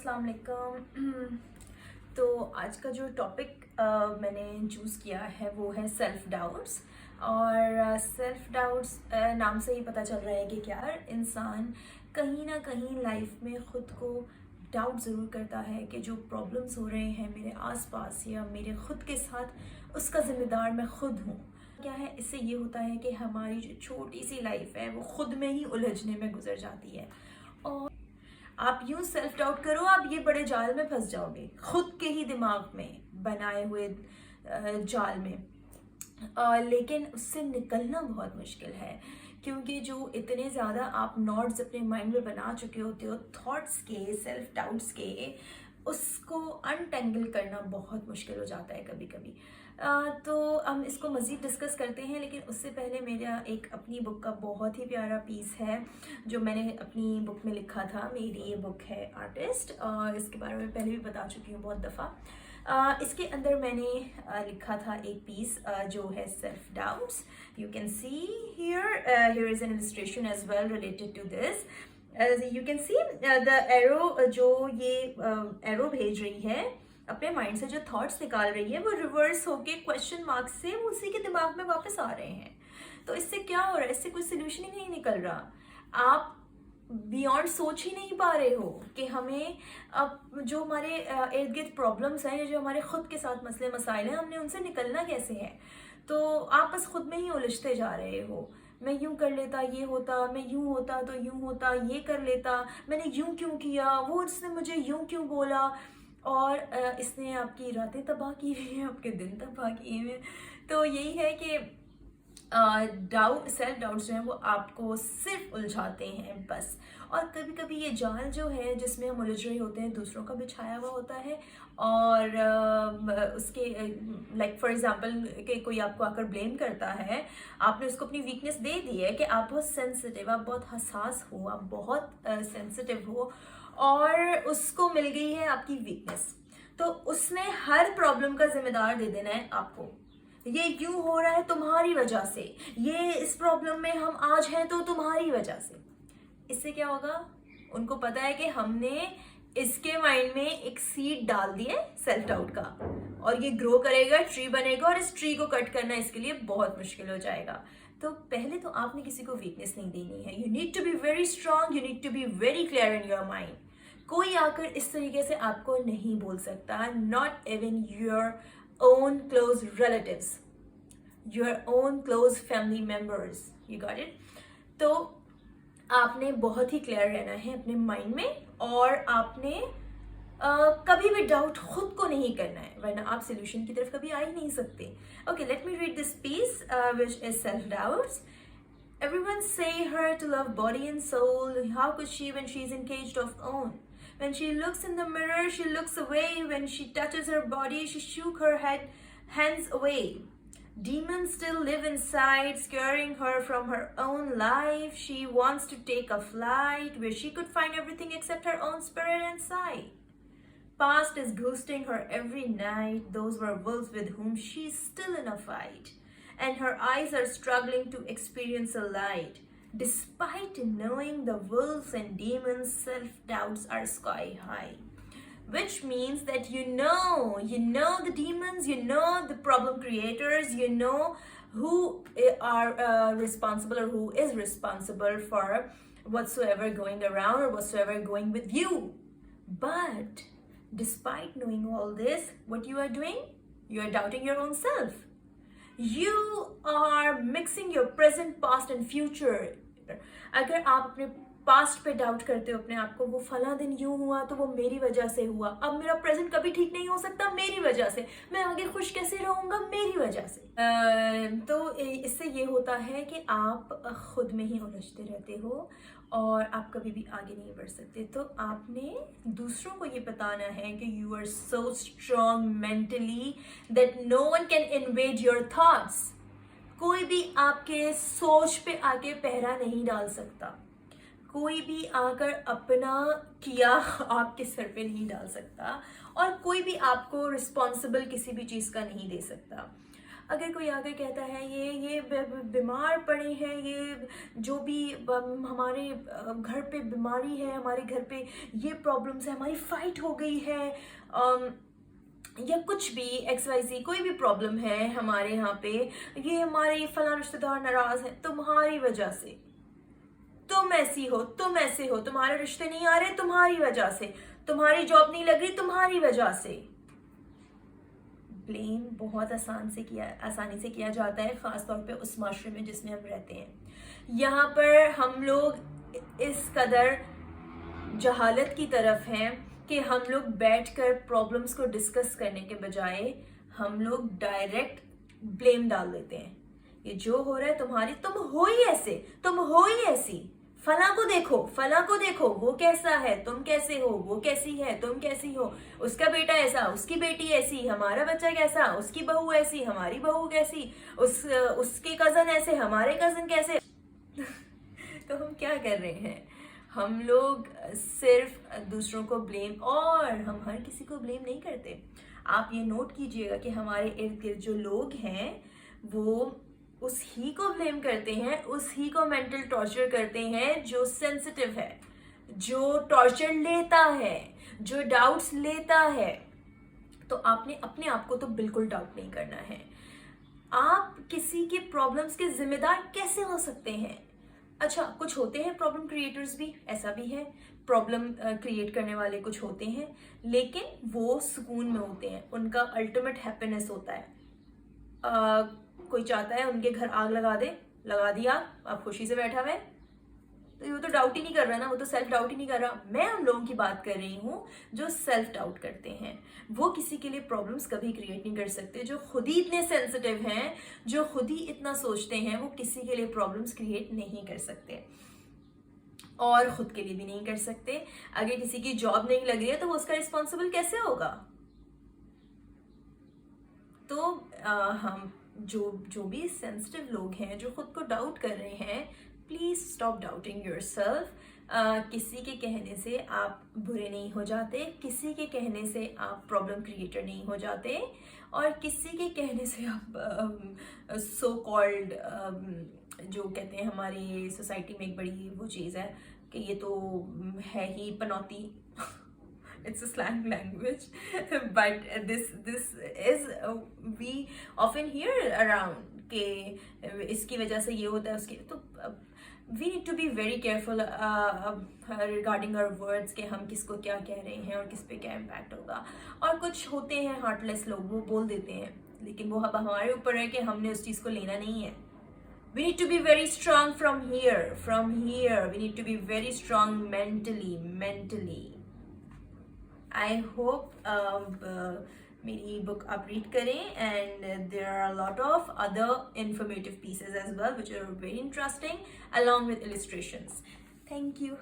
अस्सलाम वालेकुम। तो आज का जो टॉपिक मैंने चूज़ किया है वो है सेल्फ़ डाउट्स। और सेल्फ़ डाउट्स नाम से ही पता चल रहा है कि क्या इंसान कहीं ना कहीं लाइफ में ख़ुद को डाउट ज़रूर करता है कि जो प्रॉब्लम्स हो रहे हैं मेरे आसपास या मेरे ख़ुद के साथ, उसका ज़िम्मेदार मैं ख़ुद हूँ। क्या है, इससे ये होता है कि हमारी जो छोटी सी लाइफ है वो ख़ुद में ही उलझने में गुजर जाती है। और आप यूं सेल्फ डाउट करो, आप ये बड़े जाल में फंस जाओगे, खुद के ही दिमाग में बनाए हुए जाल में। लेकिन उससे निकलना बहुत मुश्किल है, क्योंकि जो इतने ज़्यादा आप नॉट्स अपने माइंड में बना चुके होते हो थॉट्स के, सेल्फ डाउट्स के, उसको अनटेंगल करना बहुत मुश्किल हो जाता है कभी कभी। तो हम इसको मज़ीद डिस्कस करते हैं, लेकिन उससे पहले मेरा एक अपनी बुक का बहुत ही प्यारा पीस है जो मैंने अपनी बुक में लिखा था। मेरी ये बुक है आर्टिस्ट, और इसके बारे में पहले भी बता चुकी हूँ बहुत दफ़ा। इसके अंदर मैंने लिखा था एक पीस जो है self doubts. You can see here is an illustration as well related to this. You can see the arrow, जो ये एरो भेज रही है अपने माइंड से, जो थॉट्स निकाल रही है वो रिवर्स होके क्वेश्चन मार्क से वो उसी के दिमाग में वापस आ रहे हैं। तो इससे क्या हो रहा है, इससे कोई सोल्यूशन ही नहीं निकल रहा। आप बियॉन्ड सोच ही नहीं पा रहे हो कि हमें अब जो हमारे इर्द गिर्द प्रॉब्लम्स हैं, जो हमारे खुद के साथ मसले मसाइल हैं, हमने उनसे निकलना कैसे है। तो आप बस खुद में ही उलझते जा रहे हो। मैं यूं कर लेता ये होता, मैं यूं होता तो यूं होता, ये कर लेता, मैंने यूं क्यों किया, वो इसने मुझे यूं क्यों बोला, और इसने आपकी रातें तबाह की हुई हैं, आपके दिन तबाह किए हुए हैं। तो यही है कि सेल्फ डाउट्स जो हैं वो आपको सिर्फ उलझाते हैं बस। और कभी कभी ये जाल जो है जिसमें हम उलझ रहे होते हैं दूसरों का बिछाया हुआ होता है। और उसके लाइक फॉर एग्जांपल कि कोई आपको आकर ब्लेम करता है, आपने उसको अपनी वीकनेस दे दी है कि आप बहुत सेंसिटिव, आप बहुत हसास हो, आप बहुत सेंसिटिव हो, और उसको मिल गई है आपकी वीकनेस। तो उसने हर प्रॉब्लम का जिम्मेदार दे देना है आपको। ये यूं हो रहा है तुम्हारी वजह से, ये इस प्रॉब्लम में हम आज हैं तो तुम्हारी वजह से। इससे क्या होगा, उनको पता है कि हमने इसके माइंड में एक सीड डाल दी है सेल्फ डाउट का, और ये ग्रो करेगा, ट्री बनेगा, और इस ट्री को कट करना इसके लिए बहुत मुश्किल हो जाएगा। तो पहले तो आपने किसी को वीकनेस नहीं देनी है। You need to be very strong, you need to be very clear in your mind. कोई आकर इस तरीके से आपको नहीं बोल सकता, not even your own close relatives, your own close family members, you got it। तो आपने बहुत ही क्लियर रहना है अपने माइंड में, और आपने कभी भी डाउट खुद को नहीं करना है, वरना आप सोल्यूशन की तरफ कभी आ ही नहीं सकते। Okay, let me read this piece which is self doubts. Everyone say her to love body and soul. How could she when she is encaged of own? When she looks in the mirror, she looks away. When she touches her body, she shook her hands away. Demons still live inside, scaring her from her own life. She wants to take a flight where she could find everything except her own spirit inside. Past is ghosting her every night. Those were wolves with whom she's still in a fight. And her eyes are struggling to experience a light. Despite knowing the wolves and demons, self-doubts are sky high. Which means that you know the demons, you know the problem creators, you know who are responsible, or who is responsible for whatsoever going around or whatsoever going with you. But despite knowing all this, what you are doing? You are doubting your own self. You are mixing your present, past and future. अगर आप अपने past पे doubt करते हो अपने आप को, वो फला दिन यूं हुआ तो वो मेरी वजह से हुआ, अब मेरा प्रेजेंट कभी ठीक नहीं हो सकता मेरी वजह से, मैं आगे खुश कैसे रहूंगा मेरी वजह से। तो इससे ये होता है कि आप खुद में ही उलझते रहते हो और आप कभी भी आगे नहीं बढ़ सकते। तो आपने दूसरों को ये बताना है कि you are so strong mentally that no one can invade your thoughts. कोई भी आपके सोच पे आके पहरा नहीं डाल सकता, कोई भी आकर अपना किया आपके सर पे नहीं डाल सकता, और कोई भी आपको रिस्पॉन्सिबल किसी भी चीज़ का नहीं दे सकता। अगर कोई आकर कहता है ये बीमार पड़े हैं, ये जो भी हमारे घर पे बीमारी है, हमारे घर पे ये प्रॉब्लम्स है, हमारी फाइट हो गई है, या कुछ भी XYZ कोई भी प्रॉब्लम है हमारे यहाँ पे, ये हमारे फलां रिश्तेदार नाराज हैं तुम्हारी वजह से, तुम ऐसी हो, तुम ऐसे हो, तुम्हारे रिश्ते नहीं आ रहे तुम्हारी वजह से, तुम्हारी जॉब नहीं लग रही तुम्हारी वजह से। ब्लेम बहुत आसानी से किया जाता है, खास तौर पे उस माशरे में जिसमें हम रहते हैं। यहाँ पर हम लोग इस कदर जहालत की तरफ हैं कि हम लोग बैठकर प्रॉब्लम्स को डिस्कस करने के बजाय हम लोग डायरेक्ट ब्लेम डाल देते हैं। ये जो हो रहा है तुम्हारी, तुम हो ही ऐसे, तुम हो ही ऐसी, फला को देखो, फला को देखो, वो कैसा है, तुम कैसे हो, वो कैसी है, तुम कैसी हो, उसका बेटा ऐसा, उसकी बेटी ऐसी, हमारा बच्चा कैसा, उसकी बहू ऐसी, हमारी बहू कैसी, उसके कजन ऐसे, हमारे कजन कैसे। तो हम क्या कर रहे हैं, हम लोग सिर्फ दूसरों को ब्लेम, और हम हर किसी को ब्लेम नहीं करते। आप ये नोट कीजिएगा कि हमारे इर्द गिर्द जो लोग हैं वो उस ही को ब्लेम करते हैं, उस ही को मेंटल टॉर्चर करते हैं जो सेंसिटिव है, जो टॉर्चर लेता है, जो डाउट्स लेता है। तो आपने अपने आप को तो बिल्कुल डाउट नहीं करना है। आप किसी के प्रॉब्लम्स के जिम्मेदार कैसे हो सकते हैं? अच्छा, कुछ होते हैं प्रॉब्लम क्रिएटर्स भी, ऐसा भी है, प्रॉब्लम क्रिएट करने वाले कुछ होते हैं, लेकिन वो सुकून में होते हैं, उनका अल्टीमेट हैप्पीनेस होता है। कोई चाहता है उनके घर आग लगा दे, लगा दिया, आप खुशी से बैठा हुआ है, तो ये तो डाउट ही नहीं कर रहा ना, वो तो सेल्फ डाउट ही नहीं कर रहा। मैं उन लोगों की बात कर रही हूँ जो सेल्फ डाउट करते हैं। वो किसी के लिए प्रॉब्लम्स कभी क्रिएट नहीं कर सकते। जो खुद ही इतने सेंसिटिव हैं, जो खुद ही इतना सोचते हैं, वो किसी के लिए प्रॉब्लम्स क्रिएट नहीं कर सकते, और खुद के लिए भी नहीं कर सकते। अगर किसी की जॉब नहीं लग रही है तो वो उसका रिस्पॉन्सिबल कैसे होगा? तो हम जो भी सेंसिटिव लोग हैं, जो खुद को डाउट कर रहे हैं, प्लीज स्टॉप डाउटिंग योरसेल्फ। किसी के कहने से आप बुरे नहीं हो जाते, किसी के कहने से आप प्रॉब्लम क्रिएटर नहीं हो जाते, और किसी के कहने से आप सो कॉल्ड जो कहते हैं हमारी सोसाइटी में एक बड़ी वो चीज़ है कि ये तो है ही पनौती। It's a slang language, but this is we often hear around कि इसकी वजह से ये होता है, उसकी, तो we need to be very careful regarding our words कि हम किसको क्या कह रहे हैं और किस पे क्या इम्पैक्ट होगा। और कुछ होते हैं हार्टलेस लोग, वो बोल देते हैं, लेकिन वो अब हमारे ऊपर है कि हमने उस चीज़ को लेना नहीं है। We need to be very strong from here. We need to be very strong mentally. I hope मेरी बुक आप रीड करें, and there are a lot of other informative pieces as well which are very interesting along with illustrations. Thank you.